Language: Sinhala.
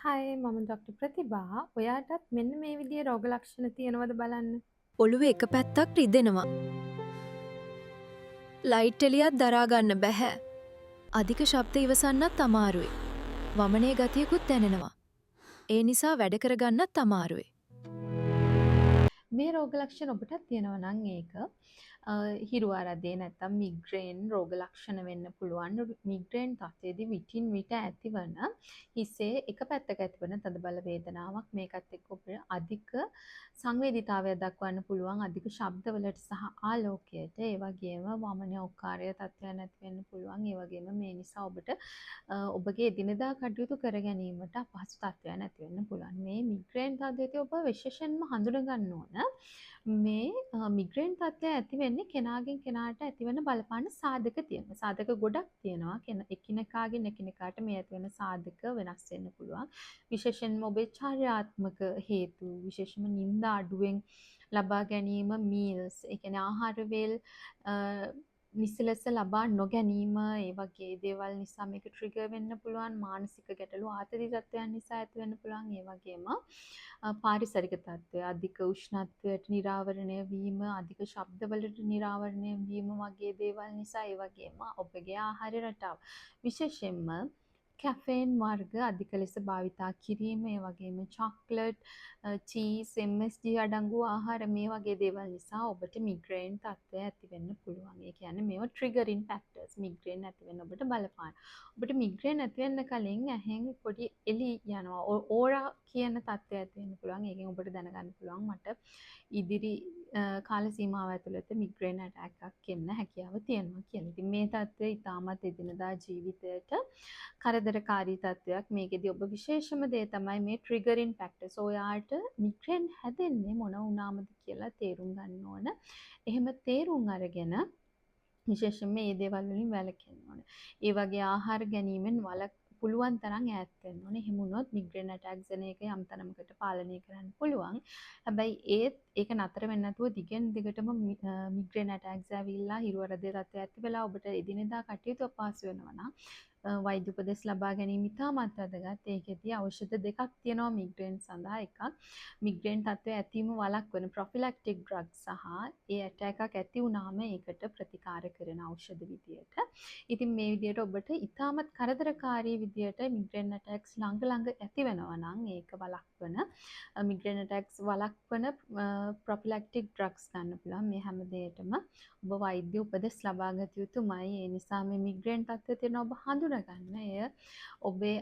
හයි මම ඩොක්ටර් ප්‍රතිභා. ඔයාටත් මෙන්න මේ විදිහේ රෝග ලක්ෂණ තියෙනවද බලන්න. ඔළුව එක පැත්තක් රිදෙනවා. ලයිට් එලියත් දරාගන්න බැහැ. අධික ශබ්ද ඉවසන්නත් අමාරුයි. වමනේ ගතියකුත් දැනෙනවා. ඒ නිසා වැඩ කරගන්නත් අමාරුයි. මේ රෝග ලක්ෂණ ඔබටත් තියෙනවා නම් ඒක හිරු ආරදේ නැත්තම් මිග්‍රේන් රෝග ලක්ෂණ වෙන්න පුළුවන්. මිග්‍රේන් තත්ත්වයේදී විටින් විට ඇතිවන හිසේ එක පැත්තක ඇතිවන තදබල වේදනාවක් මේකත් එක්ක ඔබට අධික සංවේදීතාවයක් දක්වන්න පුළුවන්. අධික ශබ්දවලට සහ ආලෝකයට, ඒ වගේම වමන ඔක්කාරය තත්ත්වයන් ඇති වෙන්න පුළුවන්. ඒ වගේම මේ නිසා ඔබට ඔබගේ එදිනෙදා කටයුතු කර ගැනීමට අපහසු තත්ත්වයන් ඇති වෙන්න පුළුවන්. මේ මිග්‍රේන් තත්ත්වයේදී ඔබ විශේෂයෙන්ම හඳුනා ගන්න ඕන මේ මිග්‍රේන් තත්ත්වය ඇති වෙන්නේ කෙනාගෙන් කෙනාට ඇතිවන බලපාන සාධක තියෙනවා. සාධක ගොඩක් තියෙනවා. එකිනෙකාගෙන් එකිනෙකාට මේ ඇති වෙන සාධක වෙනස් වෙන්න පුළුවන්. විශේෂයෙන්ම ඔබේ චාරිත්‍රාත්මක හේතු, විශේෂයෙන්ම නිින්ද අඩුවෙන් ලබා ගැනීම, මීල්ස්, ඒ කියන්නේ ආහාර වේල් නිසලස ලබා නොගැනීම, ඒ වගේ දේවල් නිසා මේක ට්‍රිගර් වෙන්න පුළුවන්. මානසික ගැටලු ආතති තත්ත්වයන් නිසා ඇති වෙන්න පුළුවන්. ඒ වගේම පාරිසරික තත්ත්වය, අධික උෂ්ණත්වයට නිරාවරණය වීම, අධික ශබ්දවලට නිරාවරණය වීම වගේ දේවල් නිසා, ඒ වගේම ඔබගේ ආහාර රටාව විශේෂයෙන්ම කැෆේන් වර්ග අධික ලෙස භාවිතා කිරීම, ඒ වගේම චොක්ලට්, චීස්, MSG අඩංගු ආහාර මේ වගේ දේවල් නිසා ඔබට මිග්‍රේන් තත්ත්වය ඇති වෙන්න පුළුවන්. ඒ කියන්නේ මේවා ට්‍රිගරින් ෆැක්ටර්ස් මිග්‍රේන් ඇති වෙන්න ඔබට බලපාන. ඔබට මිග්‍රේන් ඇති වෙන්න කලින් ඇහෙන් පොඩි එලි යනවා. ඕරා කියන තත්ත්වය ඇති වෙන්න පුළුවන්. ඒකෙන් ඔබට දැනගන්න පුළුවන් මට ඉදිරි කාල සීමාව ඇතුළත මිග්‍රේන් ඇටැක් එකක් එන්න හැකියාව තියෙනවා කියලා. ඉතින් මේ තත්ත්වය ඉතාමත් එදිනදා ජීවිතයට කරදරකාරී තත්ත්වයක්. මේකෙදි ඔබ විශේෂම දේ තමයි මේ ට්‍රිගරින් ෆැක්ටර්ස්. ඔයාට මිග්‍රේන් හැදෙන්නේ මොන වුණාමද කියලා තේරුම් ගන්න ඕන. එහෙම තේරුම් අරගෙන විශේෂයෙන්ම මේ දේවල් වලින් වැළකෙන්න ඕන. ඒ වගේ ආහාර ගැනීමෙන් පුළුවන් තරම් ඈත් වෙන්න ඕනේ. එහෙම වුණොත් මිග්‍රේන් ඇටැක්ස් එන එක යම් තරමකට පාලනය කරන්න පුළුවන්. හැබැයි ඒක නතර වෙන්නේ නැතුව දිගින් දිගටම මිග්‍රේන් ඇටැක්ස් ඇවිල්ලා හිරුවරදේ තත්ත්වයක් ඇති වෙලා ඔබට එදිනෙදා කටයුතු අපහසු වෙනවා නම් වෛද්‍ය උපදෙස් ලබා ගැනීම ඉතාමත් වැදගත්. ඒකෙදී ඖෂධ දෙකක් තියෙනවා මිග්‍රේන් සඳහා. එකක් මිග්‍රේන් තත්ත්වය ඇතිවීම වළක්වන ප්‍රොෆිලැක්ටික් ඩ්‍රග් සහ ඒ ඇටැක් එකක් ඇති වුණාම ඒකට ප්‍රතිකාර කරන ඖෂධ විදියට. ඉතින් මේ විදියට ඔබට ඉතාමත් කරදරකාරී විදියට මිග්‍රේන් ඇටැක්ස් ළඟ ඇති වෙනවා නම් ඒක වළක්වන මිග්‍රේන් ඇටැක්ස් වළක්වන ප්‍රොෆිලැක්ටික් ඩ්‍රග්ස් ගන්න පුළුවන්. මේ හැම දෙයකටම ඔබ වෛද්‍ය උපදෙස් ලබා ගත යුතුමයි. ඒ නිසා මේ මිග්‍රේන් තත්ත්වය තියෙන ඔබ හඳුනගන්න. එය ඔබේ